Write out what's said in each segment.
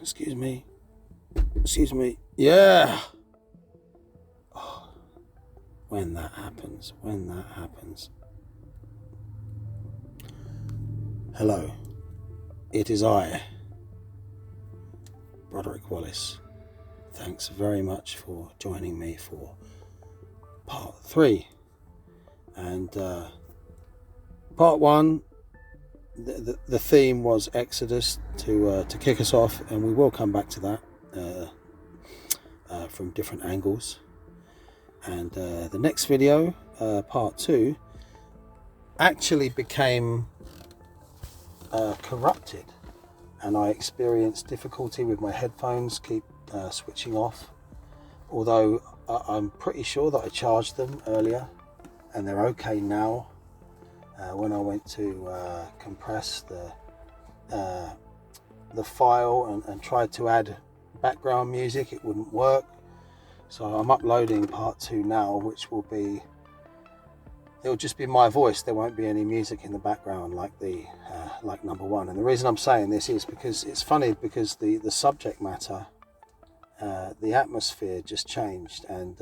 Excuse me. Yeah. Oh, when that happens. Hello. It is I, Broderick Wallace. Thanks very much for joining me for part 3. And part 1, the theme was Exodus to kick us off, and we will come back to that from different angles. And the next video, part 2, actually became corrupted, and I experienced difficulty with my headphones keep switching off, although I'm pretty sure that I charged them earlier and they're okay now. When I went to compress the file and tried to add background music, it wouldn't work. So I'm uploading part 2 now, which will be, it'll just be my voice. There won't be any music in the background like number 1. And the reason I'm saying this is because it's funny, because the subject matter, the atmosphere just changed, and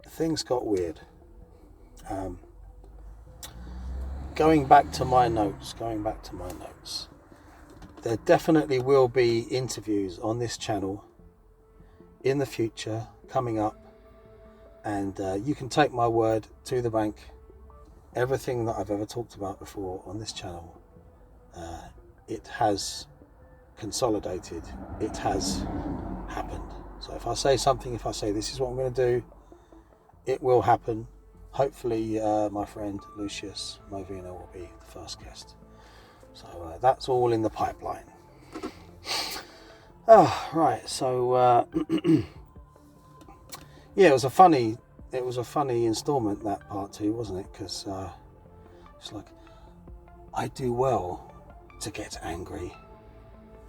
things got weird. Going back to my notes, there definitely will be interviews on this channel in the future coming up, and you can take my word to the bank. Everything that I've ever talked about before on this channel, it has consolidated, it has happened. So if I say something, if I say this is what I'm going to do, it will happen. Hopefully my friend Lucius Movina will be the first guest. So that's all in the pipeline. Oh, right. So yeah, it was a funny installment, that part 2, wasn't it? Because it's like, I do well to get angry,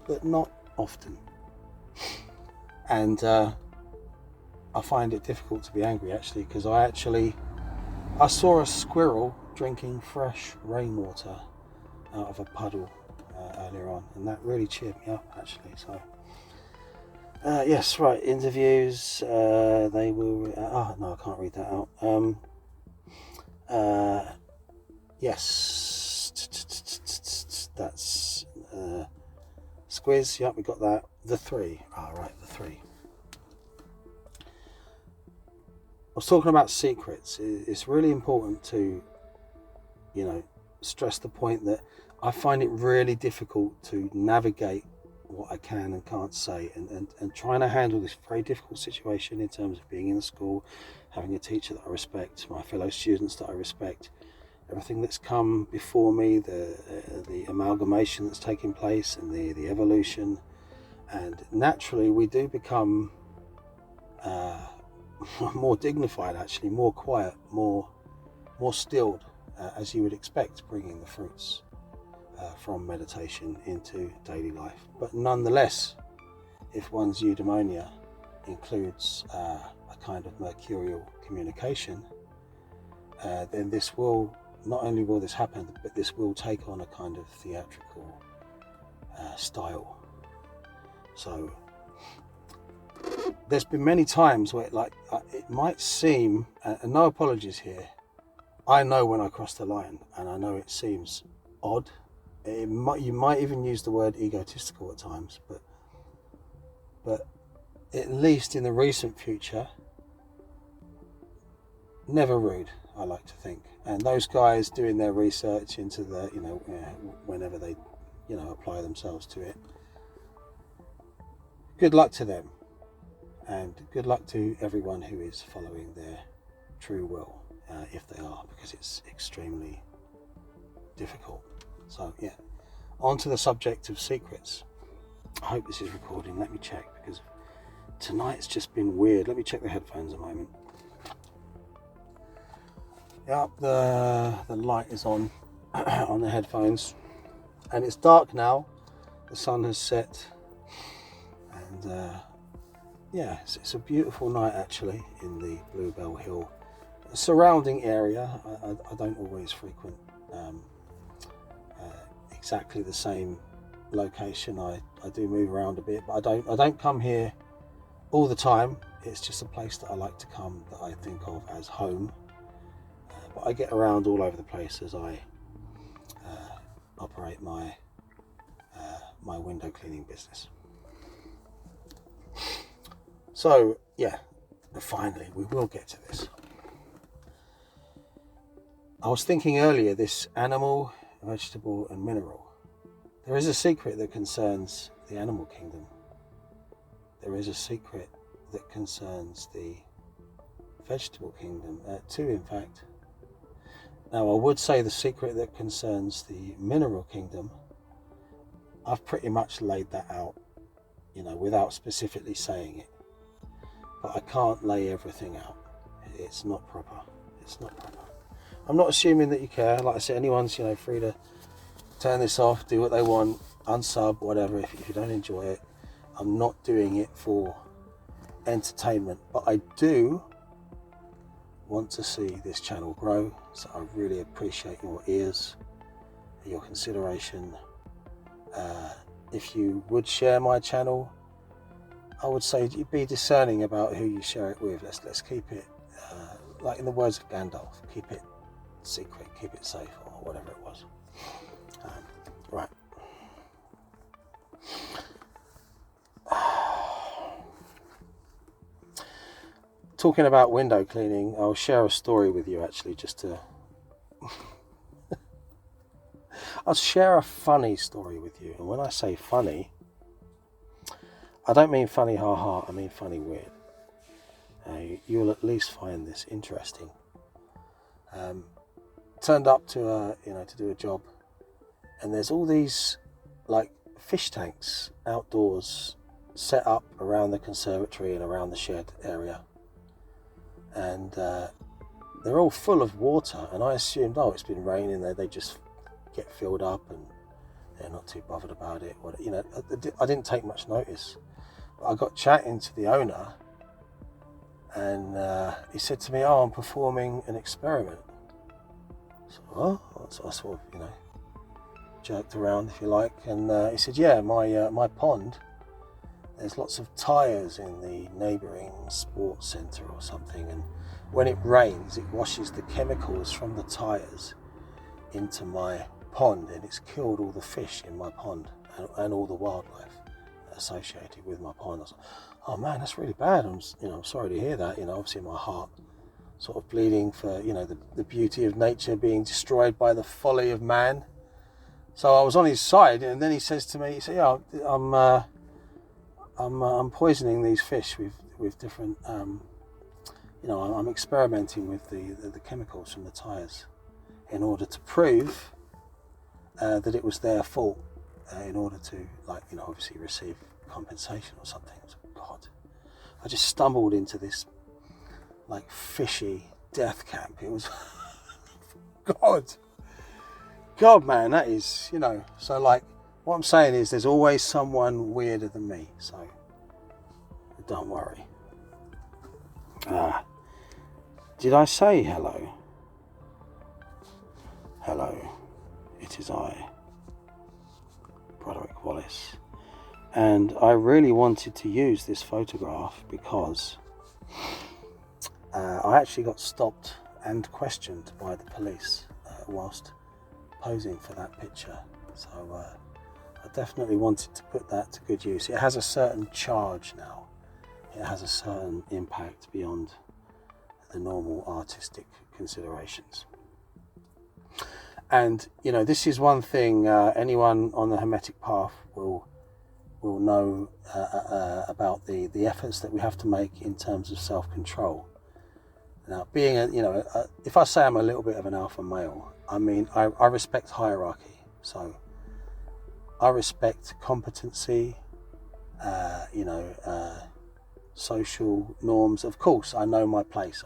but not often. And I find it difficult to be angry, actually, because I saw a squirrel drinking fresh rainwater out of a puddle earlier on, and that really cheered me up, actually. So yes, right, interviews, they will, no, I can't read that out. Yes, that's Squiz, yep, we got that. The 3, right, the 3. I was talking about secrets. It's really important to, stress the point that I find it really difficult to navigate what I can and can't say, and trying to handle this very difficult situation in terms of being in the school, having a teacher that I respect, my fellow students that I respect, everything that's come before me, the amalgamation that's taking place, and the evolution. And naturally we do become more dignified, actually, more quiet, more stilled, as you would expect, bringing the fruits from meditation into daily life. But nonetheless, if one's eudaimonia includes a kind of mercurial communication, then this will, not only will this happen, but this will take on a kind of theatrical style. So there's been many times where it might seem, and no apologies here, I know when I cross the line, and I know it seems odd. You might even use the word egotistical at times, but at least in the recent future, never rude, I like to think. And those guys doing their research into the, whenever they, apply themselves to it, good luck to them. And good luck to everyone who is following their true will, if they are, because it's extremely difficult. So yeah, on to the subject of secrets. I hope this is recording. Let me check, because tonight's just been weird. Let me check the headphones a moment. Yep, the light is on on the headphones, and it's dark now. The sun has set, and yeah, it's a beautiful night, actually, in the Bluebell Hill surrounding area. I don't always frequent exactly the same location. I do move around a bit, but I don't come here all the time. It's just a place that I like to come, that I think of as home. But I get around all over the place as I operate my window cleaning business. So yeah, finally we will get to this. I was thinking earlier, this animal, vegetable and mineral. There is a secret that concerns the animal kingdom. There is a secret that concerns the vegetable kingdom, two in fact. Now I would say the secret that concerns the mineral kingdom, I've pretty much laid that out, without specifically saying it. But I can't lay everything out. It's not proper. It's not proper. I'm not assuming that you care. Like I said, anyone's, free to turn this off, do what they want, unsub, whatever, if you don't enjoy it. I'm not doing it for entertainment, but I do want to see this channel grow, so I really appreciate your ears, your consideration. If you would share my channel, I would say be discerning about who you share it with. Let's keep it, like in the words of Gandalf, keep it secret, keep it safe, or whatever it was. Right. Talking about window cleaning, I'll share a story with you actually, just to I'll share a funny story with you. And when I say funny, I don't mean funny ha ha, I mean funny weird. You'll at least find this interesting. Turned up to to do a job, and there's all these like fish tanks outdoors set up around the conservatory and around the shed area, and they're all full of water, and I assumed, it's been raining, they just get filled up and they're not too bothered about it. I didn't take much notice, but I got chatting to the owner, and he said to me, I'm performing an experiment. So, so I sort of, jerked around, if you like, and he said, my pond, there's lots of tyres in the neighbouring sports centre or something, and when it rains, it washes the chemicals from the tyres into my pond, and it's killed all the fish in my pond and all the wildlife associated with my pond. I was like, oh man, that's really bad. I'm sorry to hear that. Obviously my heart sort of bleeding for the beauty of nature being destroyed by the folly of man. So I was on his side, and then he says to me, I'm poisoning these fish with different I'm experimenting with the chemicals from the tyres in order to prove that it was their fault, in order to obviously receive compensation or something. I was like, God, I just stumbled into this fishy death camp. It was God man, that is, so what I'm saying is there's always someone weirder than me, so don't worry. Did I say hello? Hello, it is I, Broderick Wallace, and I really wanted to use this photograph because I actually got stopped and questioned by the police whilst posing for that picture. So I definitely wanted to put that to good use. It has a certain charge now. It has a certain impact beyond the normal artistic considerations. And this is one thing anyone on the Hermetic path will know about the efforts that we have to make in terms of self-control. Now, being if I say I'm a little bit of an alpha male, I mean I respect hierarchy. So I respect competency, social norms. Of course, I know my place.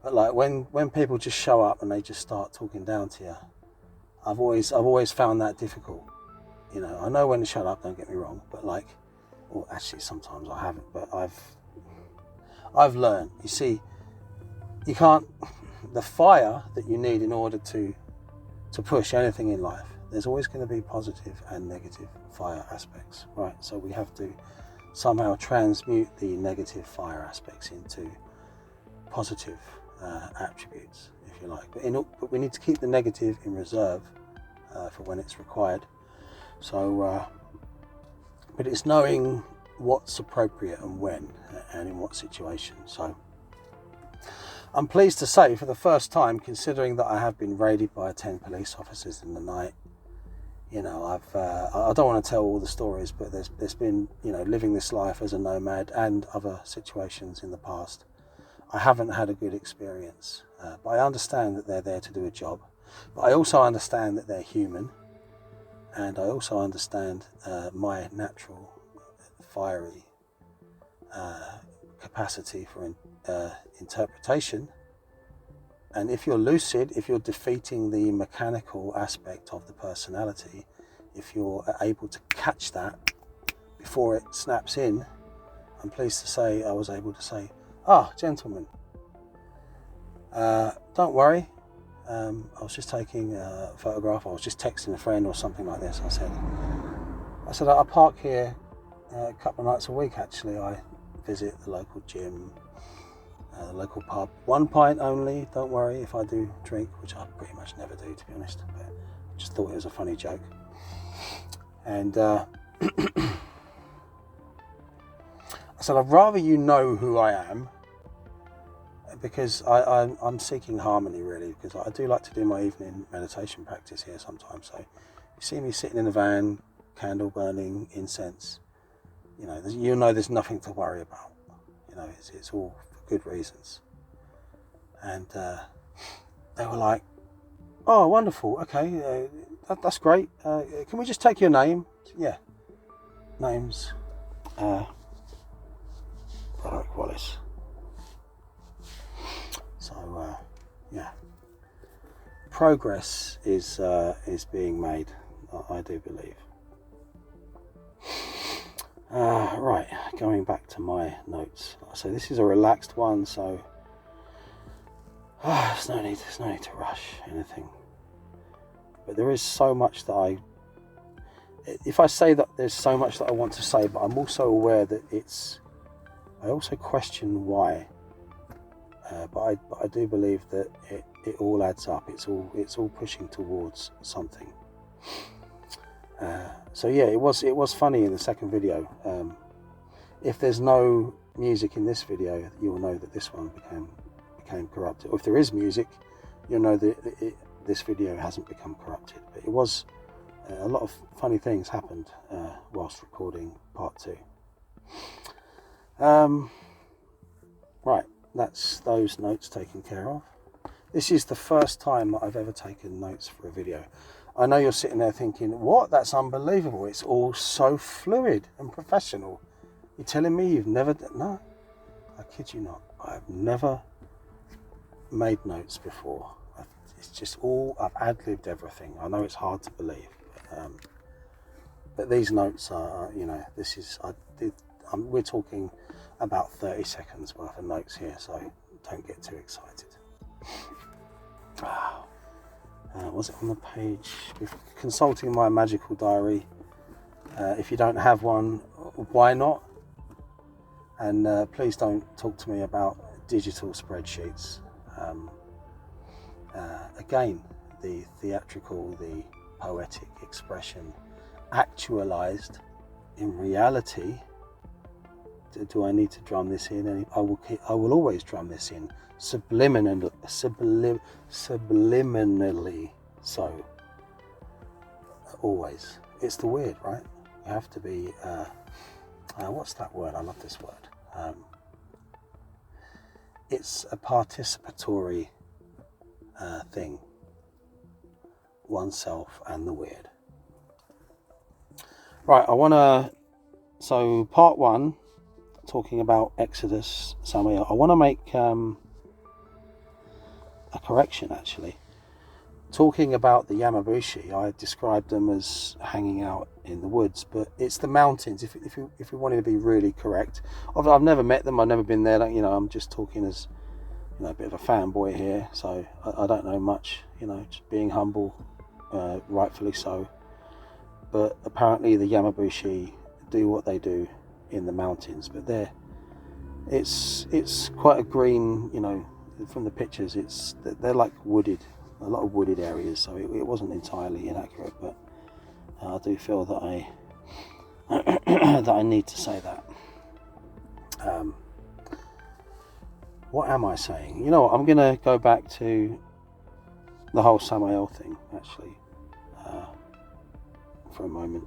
But when people just show up and they just start talking down to you, I've always found that difficult. I know when to shut up. Don't get me wrong, but actually sometimes I haven't. But I've learned. You see, you can't. The fire that you need in order to push anything in life, There's always going to be positive and negative fire aspects, right? So we have to somehow transmute the negative fire aspects into positive attributes, if you like. But we need to keep the negative in reserve for when it's required. So, but it's knowing what's appropriate and when and in what situation. So I'm pleased to say, for the first time, considering that I have been raided by 10 police officers in the night, you know, I don't want to tell all the stories, but there's been, you know, living this life as a nomad and other situations in the past, I haven't had a good experience. But I understand that they're there to do a job. But I also understand that they're human. And I also understand my natural fiery capacity for interpretation. And if you're lucid, if you're defeating the mechanical aspect of the personality, if you're able to catch that before it snaps in, I'm pleased to say I was able to say, gentlemen, don't worry, I was just taking a photograph, I was just texting a friend or something like this. I said I park here a couple of nights a week. Actually, I visit the local gym, the local pub. 1 pint only, don't worry if I do drink, which I pretty much never do, to be honest, but I just thought it was a funny joke. And I said, I'd rather you know who I am, because I'm seeking harmony, really, because I do like to do my evening meditation practice here sometimes. So you see me sitting in the van, candle burning, incense, you know there's nothing to worry about. You know, it's all for good reasons. And they were like, oh, wonderful, okay, that's great. Can we just take your name? Yeah, name's Broderick Wallace. So yeah, progress is being made, I do believe. Right, going back to my notes. So this is a relaxed one, so there's no need to rush anything. But there is so much that if I say that there's so much that I want to say, but I'm also aware that I also question why. But I do believe that it all adds up. It's all pushing towards something. So yeah, it was funny in the second video. If there's no music in this video, you'll know that this one became corrupted. Or if there is music, you'll know that this video hasn't become corrupted. But it was a lot of funny things happened whilst recording part 2. Right. That's those notes taken care of. This is the first time that I've ever taken notes for a video. I know you're sitting there thinking, what? That's unbelievable. It's all so fluid and professional. You're telling me you've never done... No, I kid you not. I've never made notes before. It's just all... I've ad-libbed everything. I know it's hard to believe. But these notes are, you know, this is... we're talking about 30 seconds worth of notes here, so don't get too excited. Was it on the page? Consulting my magical diary. If you don't have one, why not? And please don't talk to me about digital spreadsheets. Again, the theatrical, the poetic expression actualized in reality. Do I need to drum this in? I will always drum this in subliminally. So always. It's the weird, right? You have to be. What's that word? I love this word. It's a participatory thing. Oneself and the weird. Right. So part 1. Talking about Exodus, Samuel. I want to make a correction, actually. Talking about the Yamabushi, I described them as hanging out in the woods, but it's the mountains. If we wanted to be really correct, I've never met them. I've never been there. You know, I'm just talking as, you know, a bit of a fanboy here, so I don't know much. You know, just being humble rightfully so. But apparently the Yamabushi do what they do in the mountains. But it's quite a green, from the pictures. They're like wooded, a lot of wooded areas. So it wasn't entirely inaccurate. But I do feel that that I need to say that. What am I saying? You know what? I'm going to go back to the whole Samael thing, actually, for a moment.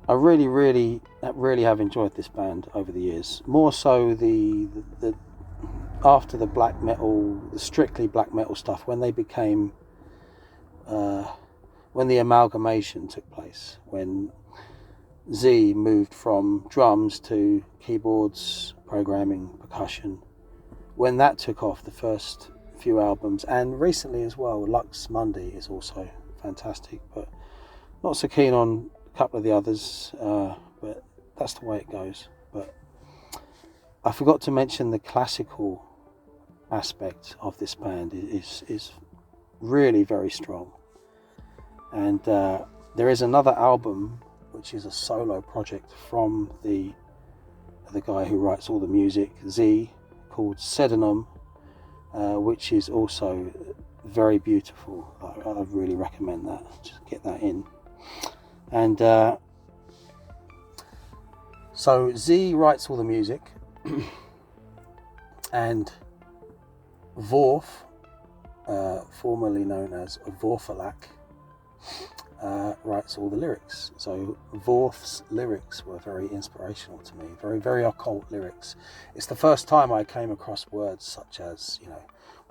I really have enjoyed this band over the years. More so the after the black metal, the strictly black metal stuff, when they became, when the amalgamation took place, when Z moved from drums to keyboards, programming, percussion. When that took off, the first few albums, and recently as well, Lux Mundi is also fantastic, but not so keen on a couple of the others, but that's the way it goes. But I forgot to mention the classical aspect of this band is really very strong. And there is another album which is a solo project from the guy who writes all the music, Z, called Sedinum, which is also very beautiful. I really recommend that. Just get that in. And so Z writes all the music, and Vorf, formerly known as Vorfalak, writes all the lyrics. So Vorf's lyrics were very inspirational to me, very occult lyrics. It's the first time I came across words such as,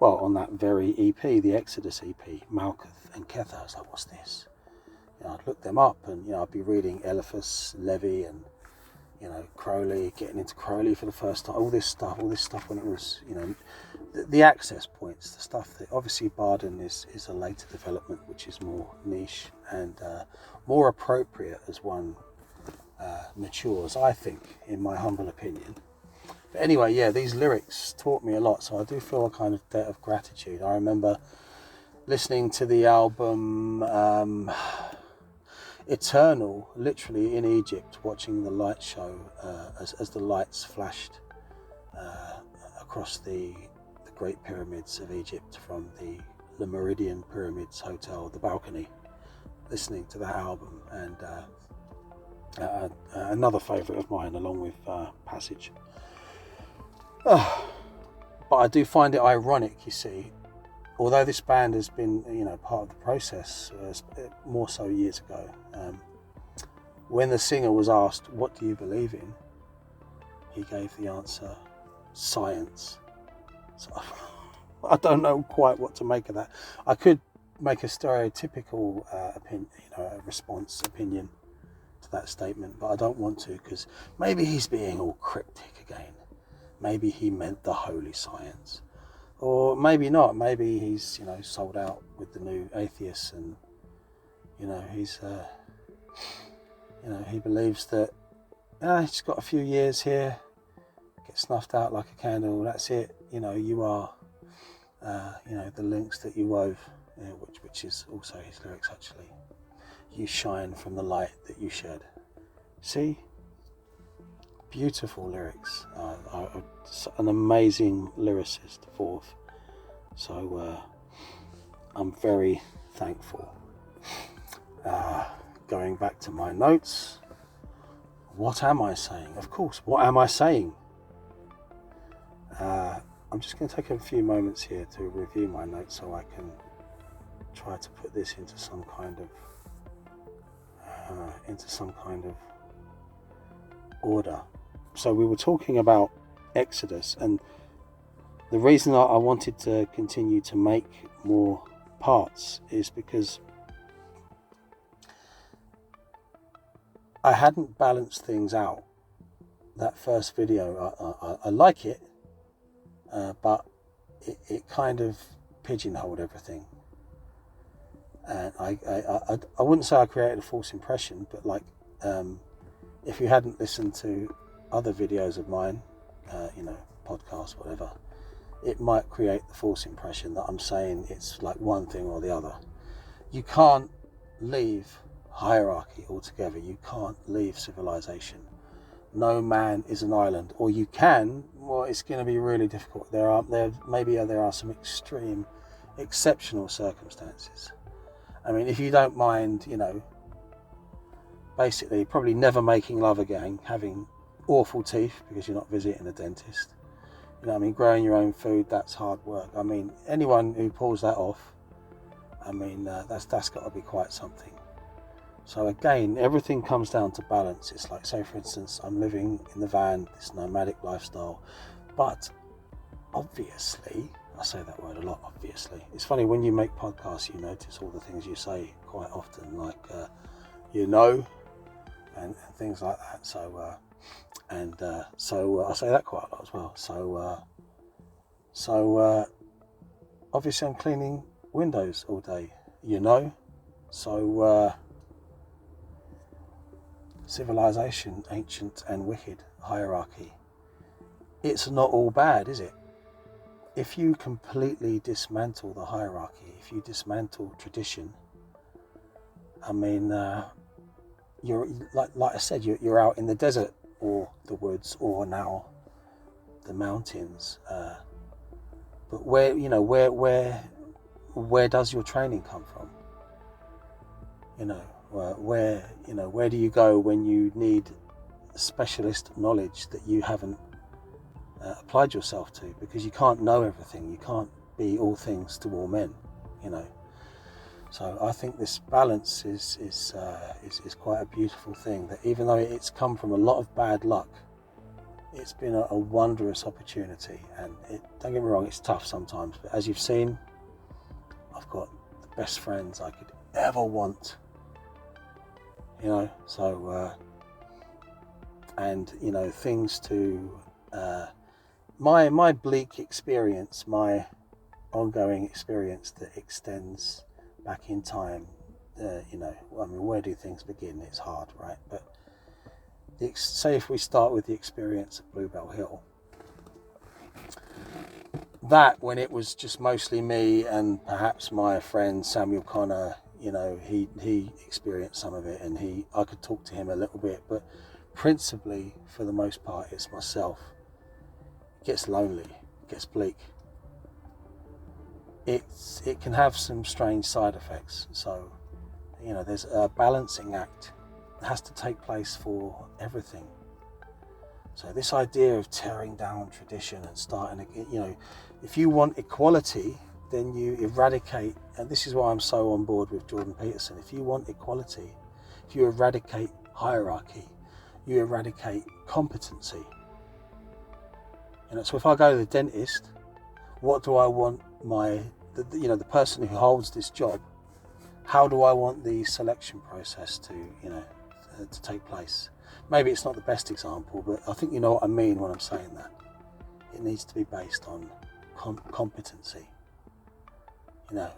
on that very EP, the Exodus EP, Malkuth and Kether. I was like, what's this? I'd look them up, and I'd be reading Eliphas Levi and Crowley, getting into Crowley for the first time. All this stuff when it was, the access points, the stuff that obviously Bardon is a later development, which is more niche and more appropriate as one matures, I think, in my humble opinion. But anyway, yeah, these lyrics taught me a lot, so I do feel a kind of debt of gratitude. I remember listening to the album Eternal, literally in Egypt, watching the light show as the lights flashed across the Great Pyramids of Egypt from the Meridian Pyramids Hotel, the balcony, listening to that album. And another favourite of mine, along with Passage. But I do find it ironic, you see, although this band has been, part of the process, more so years ago, when the singer was asked, what do you believe in? He gave the answer, science. So I don't know quite what to make of that. I could make a stereotypical opinion to that statement, but I don't want to, because maybe he's being all cryptic again. Maybe he meant the holy science. Or maybe not. Maybe he's, sold out with the new atheists, and, he's, he believes that he's got a few years here, get snuffed out like a candle. That's it. You are, the links that you wove, which is also his lyrics actually. You shine from the light that you shed. See? Beautiful lyrics. An amazing lyricist, Forth. So I'm very thankful. Going back to my notes, what am I saying? Of course, what am I saying? I'm just going to take a few moments here to review my notes so I can try to put this into some kind of order. So we were talking about Exodus, and the reason I wanted to continue to make more parts is because I hadn't balanced things out. That first video, I like it, but it kind of pigeonholed everything. And I wouldn't say I created a false impression, but if you hadn't listened to other videos of mine, podcasts, whatever, it might create the false impression that I'm saying it's like one thing or the other. You can't leave hierarchy altogether. You can't leave civilization. No man is an island, or you can. Well, it's going to be really difficult. There are some extreme, exceptional circumstances. I mean, if you don't mind, basically probably never making love again, having awful teeth because you're not visiting a dentist. Growing your own food, that's hard work. I mean, anyone who pulls that off, that's got to be quite something. So again, everything comes down to balance. It's like, say for instance, I'm living in the van, this nomadic lifestyle, but obviously, I say that word a lot, obviously. It's funny, when you make podcasts, you notice all the things you say quite often, like, and things like that. So I say that quite a lot as well. So obviously I'm cleaning windows all day, So civilization, ancient and wicked hierarchy. It's not all bad, is it? If you completely dismantle the hierarchy, if you dismantle tradition, you're like I said, you're out in the desert or the woods or now the mountains. But where does your training come from? Where do you go when you need specialist knowledge that you haven't applied yourself to? Because you can't know everything. You can't be all things to all men. So I think this balance is quite a beautiful thing. That even though it's come from a lot of bad luck, it's been a wondrous opportunity. And don't get me wrong, it's tough sometimes. But as you've seen, I've got the best friends I could ever want. Things to my bleak experience, my ongoing experience that extends back in time. Where do things begin? It's hard, right? But say if we start with the experience of Bluebell Hill, that when it was just mostly me and perhaps my friend Samuel Connor, he experienced some of it, and I could talk to him a little bit, but principally for the most part it's myself. It gets lonely, it gets bleak. It can have some strange side effects. So there's a balancing act that has to take place for everything. So this idea of tearing down tradition and starting again, if you want equality, then you eradicate, and this is why I'm so on board with Jordan Peterson. If you want equality, if you eradicate hierarchy, you eradicate competency. So if I go to the dentist, what do I want the person who holds this job, how do I want the selection process to take place? Maybe it's not the best example, but I think you know what I mean when I'm saying that. It needs to be based on competency.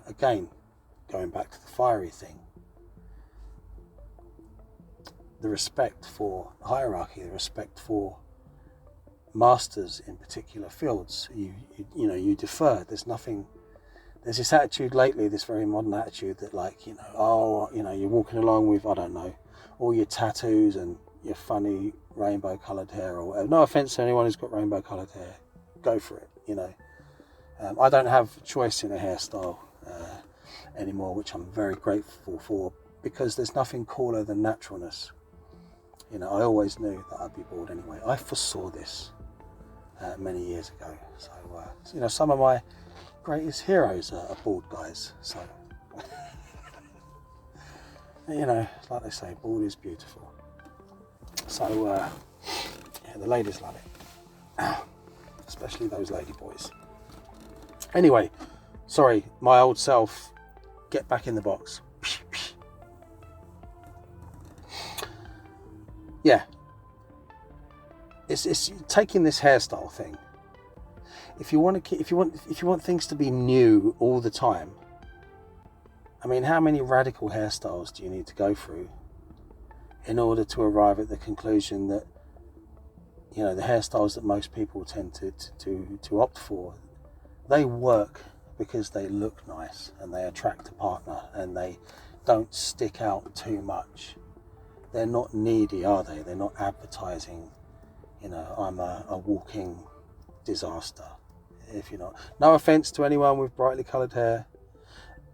Again, going back to the fiery thing, the respect for hierarchy, the respect for masters in particular fields, you defer. There's this attitude lately, this very modern attitude that you're walking along with, I don't know, all your tattoos and your funny rainbow coloured hair or whatever. No offence to anyone who's got rainbow coloured hair, go for it. I don't have choice in a hairstyle anymore, which I'm very grateful for, because there's nothing cooler than naturalness. I always knew that I'd be bald anyway. I foresaw this many years ago. So some of my greatest heroes are bald guys. So like they say, bald is beautiful. So the ladies love it, especially those lady boys. Anyway, sorry, my old self, get back in the box. Yeah, it's taking this hairstyle thing. If you want things to be new all the time, how many radical hairstyles do you need to go through in order to arrive at the conclusion that the hairstyles that most people tend to opt for, they work because they look nice and they attract a partner and they don't stick out too much. They're not needy, are they? They're not advertising, you know, I'm a walking disaster. If you're not, no offense to anyone with brightly coloured hair.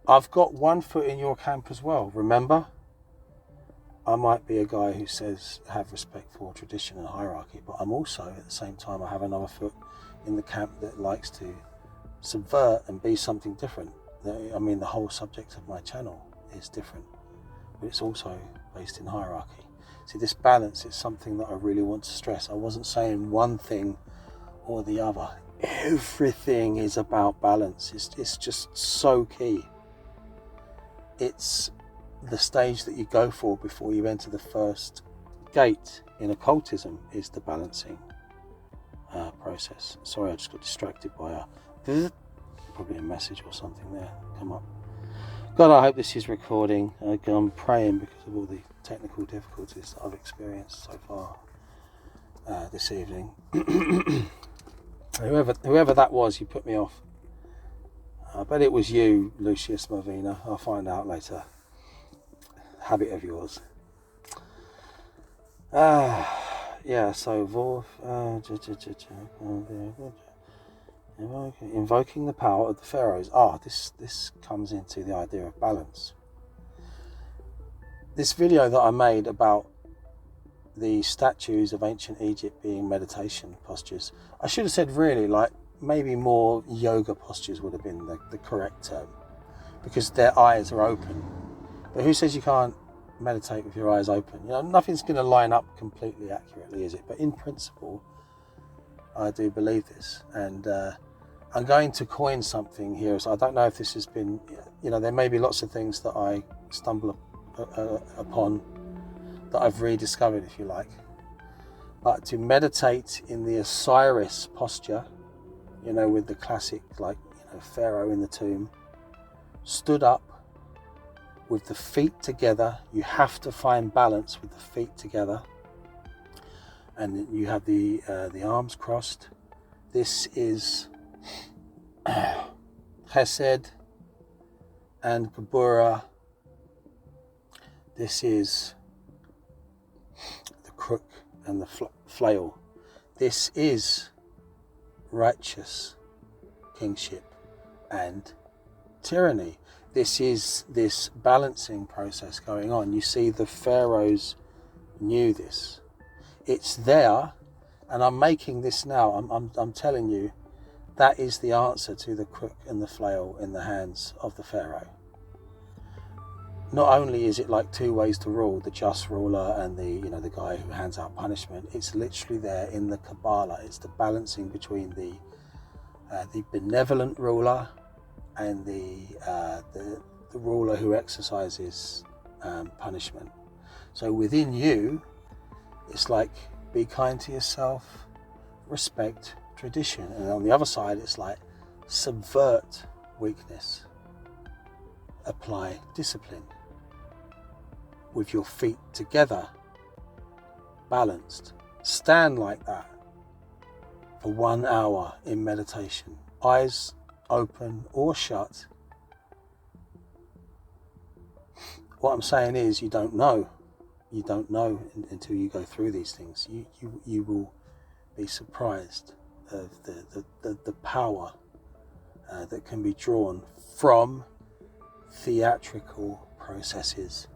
I've got one foot in your camp as well, remember? I might be a guy who says have respect for tradition and hierarchy, but I'm also, at the same time, I have another foot in the camp that likes to subvert and be something different. I mean, the whole subject of my channel is different, but it's also based in hierarchy. See, this balance is something that I really want to stress. I wasn't saying one thing or the other. Everything is about balance. It's just so key. It's the stage that you go for before you enter the first gate in occultism, is the balancing process. Sorry, I just got distracted by probably a message or something there come up. God, I hope this is recording. I'm praying because of all the technical difficulties that I've experienced so far this evening. Whoever that was, you put me off. I bet it was you, Lucius Marvina. I'll find out later. Habit of yours. Yeah, so Vorf, invoking the power of the pharaohs. This comes into the idea of balance. This video that I made about the statues of ancient Egypt being meditation postures, I should have said really like maybe more yoga postures would have been the correct term, because their eyes are open. But who says you can't meditate with your eyes open? You know, nothing's going to line up completely accurately, is it? But in principle, I do believe this, and I'm going to coin something here. So I don't know if this has been, you know, there may be lots of things that I stumble upon that I've rediscovered, if you like. But to meditate in the Osiris posture, you know, with the classic, like, you know, pharaoh in the tomb, stood up with the feet together. You have to find balance with the feet together, and you have the arms crossed. This is Chesed and Gebura. This is the crook and the flail. This is righteous kingship and tyranny. This is this balancing process going on. You see, the pharaohs knew this. It's there, and I'm making this now. I'm telling you, that is the answer to the crook and the flail in the hands of the pharaoh. Not only is it like two ways to rule, the just ruler and the guy who hands out punishment, it's literally there in the Kabbalah. It's the balancing between the benevolent ruler and the ruler who exercises punishment. So within you, it's like, be kind to yourself, respect tradition. And on the other side, it's like, subvert weakness, apply discipline. With your feet together, balanced. Stand like that for 1 hour in meditation. Eyes open or shut. What I'm saying is, you don't know. You don't know until you go through these things. You will be surprised of the power that can be drawn from theatrical processes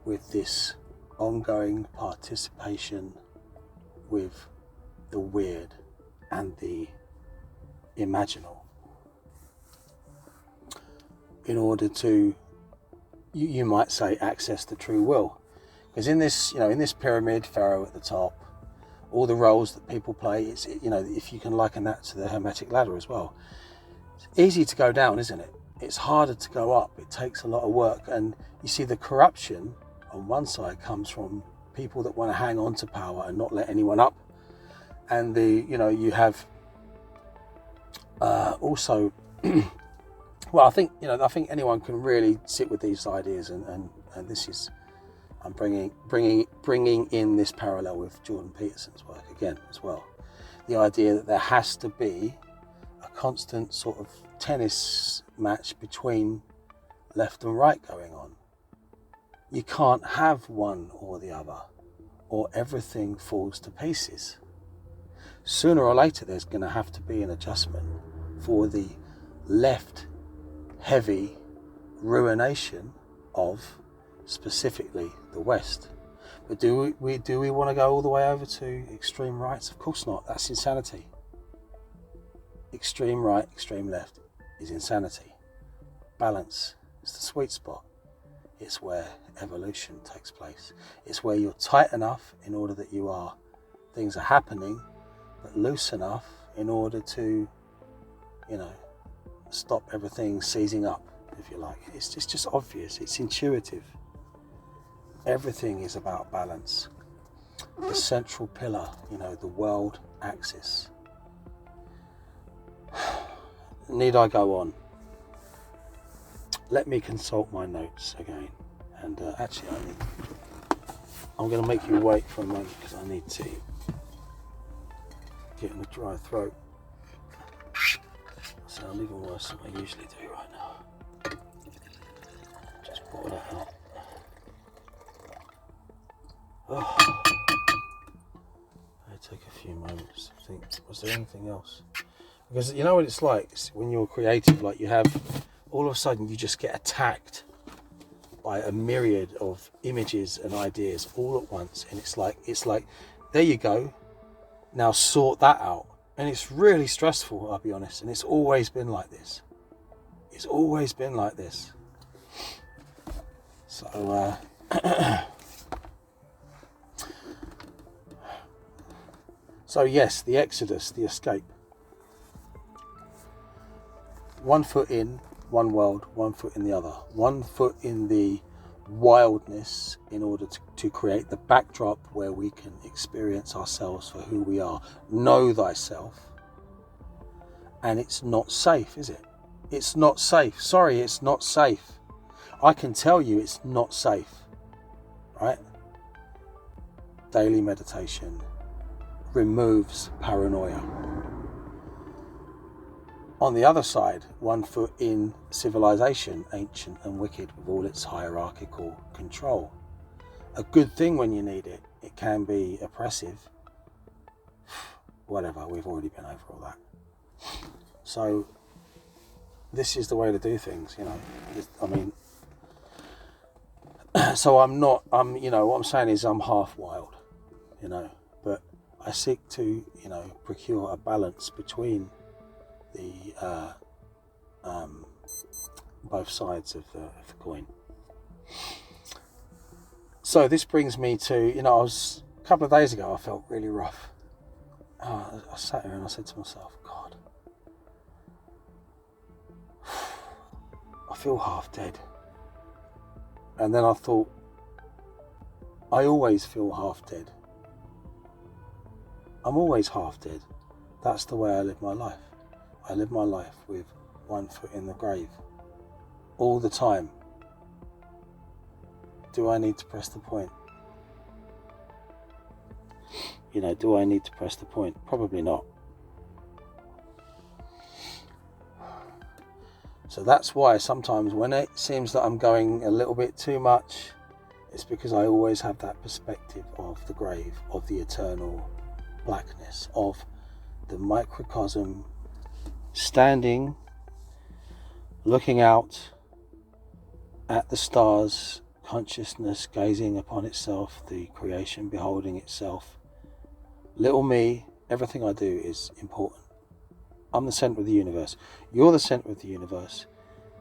with this ongoing participation with the weird and the imaginal, in order to, you might say, access the true will. Because in this pyramid, pharaoh at the top, all the roles that people play, it's, if you can liken that to the Hermetic ladder as well, it's easy to go down, isn't it? It's harder to go up. It takes a lot of work. And you see, the corruption on one side comes from people that want to hang on to power and not let anyone up. And you have also, well, I think anyone can really sit with these ideas, and this is, I'm bringing in this parallel with Jordan Peterson's work again as well. The idea that there has to be a constant sort of tennis match between left and right going on. You can't have one or the other, or everything falls to pieces. Sooner or later there's going to have to be an adjustment for the left heavy ruination of specifically the West. But do we want to go all the way over to extreme rights? Of course not. That's insanity. Extreme right, extreme left is insanity. Balance is the sweet spot. It's where evolution takes place. It's where you're tight enough in order that things are happening, but loose enough in order to, stop everything seizing up, if you like. It's just obvious. It's intuitive. Everything is about balance. The central pillar, the world axis. Need I go on? Let me consult my notes again. And actually, I'm going to make you wait for a moment because I need to get in a dry throat. I sound even worse than I usually do right now. Just pour that out. Oh. I take a few moments to think, was there anything else? Because you know what it's like when you're creative, like you have, all of a sudden you just get attacked by a myriad of images and ideas all at once, and it's like there you go, now sort that out. And it's really stressful, I'll be honest, and it's always been like this. It's always been like this. So so yes, the exodus, the escape. 1 foot in, one world, 1 foot in the other. 1 foot in the wildness in order to create the backdrop where we can experience ourselves for who we are. Know thyself. And it's not safe, is it? It's not safe. Sorry, it's not safe. I can tell you it's not safe. Right? Daily meditation removes paranoia. On the other side, 1 foot in civilization, ancient and wicked with all its hierarchical control. A good thing when you need it. It can be oppressive. Whatever, we've already been over all that. So, this is the way to do things, so what I'm saying is I'm half wild, but I seek to, procure a balance between the both sides of the coin. So this brings me to, a couple of days ago I felt really rough. I sat here and I said to myself, God, I feel half dead. And then I thought, I always feel half dead. I'm always half dead. That's the way I live my life. I live my life with 1 foot in the grave. All the time. Do I need to press the point? Do I need to press the point? Probably not. So that's why sometimes when it seems that I'm going a little bit too much, it's because I always have that perspective of the grave, of the eternal blackness, of the microcosm standing, looking out at the stars, consciousness gazing upon itself, the creation beholding itself. Little me, everything I do is important. I'm the centre of the universe. You're the centre of the universe.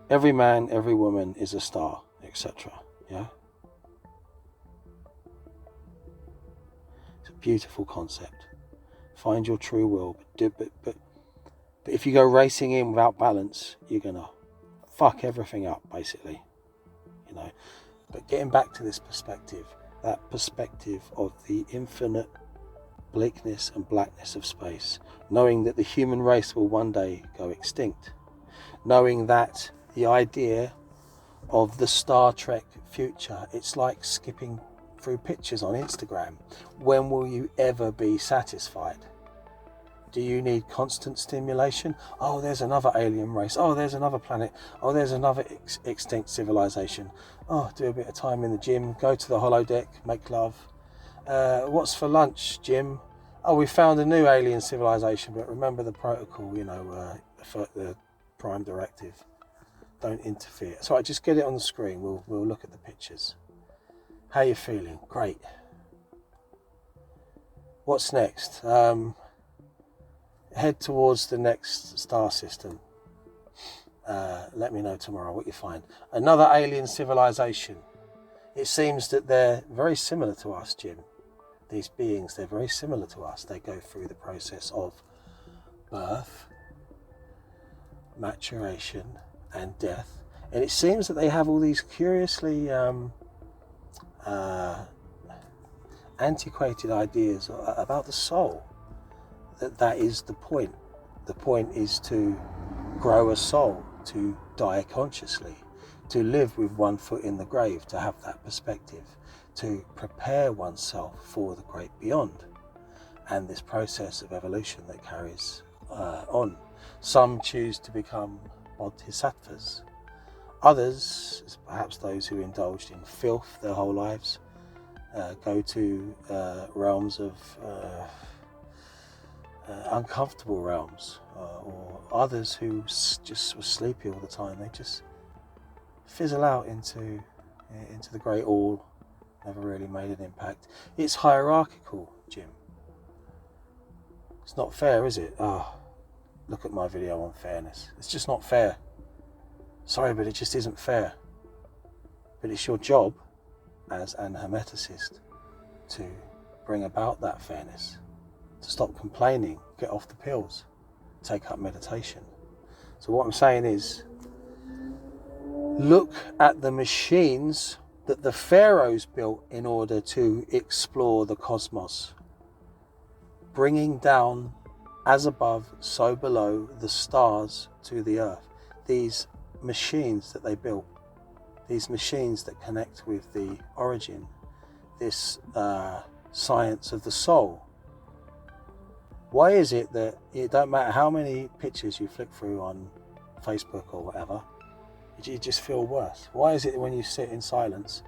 Every man, every woman is a star, etc. Yeah? It's a beautiful concept. Find your true will, but if you go racing in without balance, you're gonna fuck everything up, basically. But getting back to this perspective, that perspective of the infinite bleakness and blackness of space, knowing that the human race will one day go extinct, knowing that the idea of the Star Trek future, it's like skipping through pictures on Instagram. When will you ever be satisfied? Do you need constant stimulation? Oh, there's another alien race. Oh, there's another planet. Oh, there's another extinct civilization. Oh, do a bit of time in the gym. Go to the holodeck. Make love. What's for lunch, Jim? Oh, we found a new alien civilization, but remember the protocol, you know, for the Prime Directive. Don't interfere. So I just get it on the screen. We'll look at the pictures. How you feeling? Great. What's next? Head towards the next star system. Let me know tomorrow what you find. Another alien civilization. It seems that they're very similar to us, Jim. These beings, they're very similar to us. They go through the process of birth, maturation, and death. And it seems that they have all these curiously antiquated ideas about the soul. That is the point. The point is to grow a soul, to die consciously, to live with one foot in the grave, to have that perspective, to prepare oneself for the great beyond, and this process of evolution that carries on. Some choose to become bodhisattvas. Others, perhaps those who indulged in filth their whole lives, go to realms of uncomfortable realms, or others who just were sleepy all the time. They just fizzle out into the great all, never really made an impact. It's hierarchical, Jim. It's not fair, is it? Oh, look at my video on fairness. It's just not fair. Sorry, but it just isn't fair. But it's your job as an hermeticist to bring about that fairness, to stop complaining, get off the pills, take up meditation. So what I'm saying is, look at the machines that the pharaohs built in order to explore the cosmos, bringing down, as above, so below, the stars to the earth. These machines that they built, these machines that connect with the origin, this science of the soul. Why is it that it don't matter how many pictures you flick through on Facebook or whatever, you just feel worse? Why is it that when you sit in silence,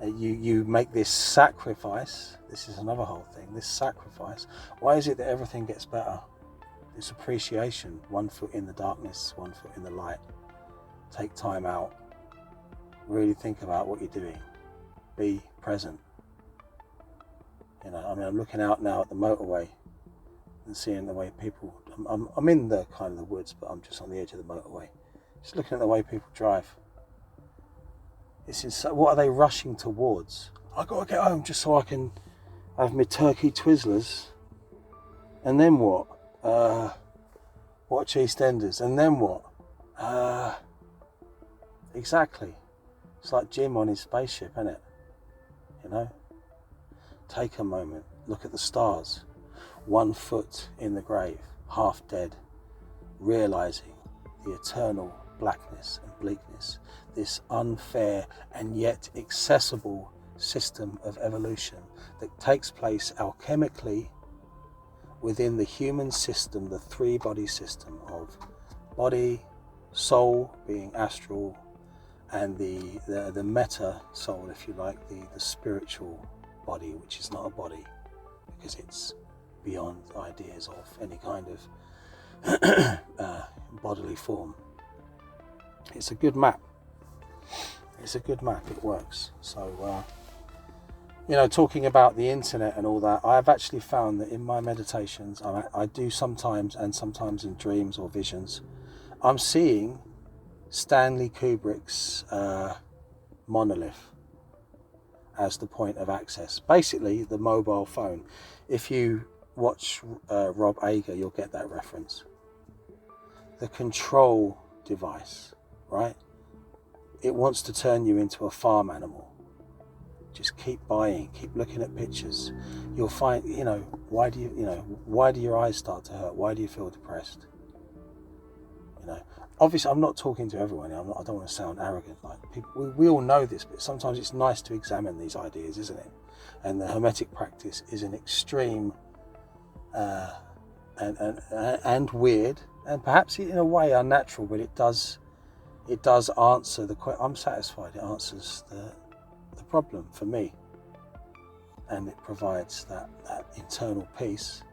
you make this sacrifice? This is another whole thing, this sacrifice. Why is it that everything gets better? This appreciation, one foot in the darkness, one foot in the light. Take time out, really think about what you're doing, be present. You know, I mean, I'm looking out now at the motorway and seeing the way people, I'm in the kind of the woods, but I'm just on the edge of the motorway, just looking at the way people drive. It's insane. What are they rushing towards? I gotta get home just so I can have my turkey Twizzlers, and then what? Watch EastEnders, and then what? Exactly. It's like Jim on his spaceship, isn't it? You know? Take a moment, look at the stars. One foot in the grave, half dead, realizing the eternal blackness and bleakness, this unfair and yet accessible system of evolution that takes place alchemically within the human system, the three-body system of body, soul being astral, and the meta soul, if you like, the spiritual body, which is not a body because it's beyond ideas of any kind of bodily form. It's a good map. It's a good map. It works. So, you know, talking about the internet and all that, I've actually found that in my meditations, I do sometimes, and sometimes in dreams or visions, I'm seeing Stanley Kubrick's monolith as the point of access. Basically, the mobile phone. If you watch Rob Ager, you'll get that reference. The control device, right? It wants to turn you into a farm animal. Just keep buying, keep looking at pictures. You'll find, you know, why do your eyes start to hurt? Why do you feel depressed? You know, obviously I'm not talking to everyone. I don't want to sound arrogant. Like people, we all know this, but sometimes it's nice to examine these ideas, isn't it? And the Hermetic practice is an extreme and weird, and perhaps in a way unnatural, but it does answer the question. I'm satisfied it answers the problem for me, and it provides that internal peace,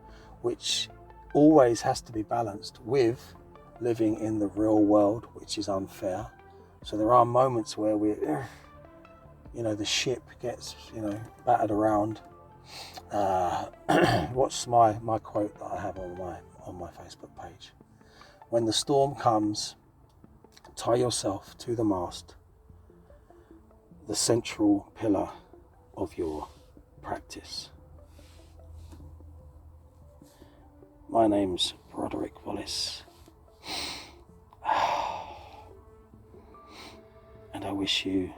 which always has to be balanced with living in the real world, which is unfair. So there are moments where the ship gets, battered around. What's my quote that I have on my Facebook page? When the storm comes, tie yourself to the mast, the central pillar of your practice. My name's Broderick Wallace, and I wish you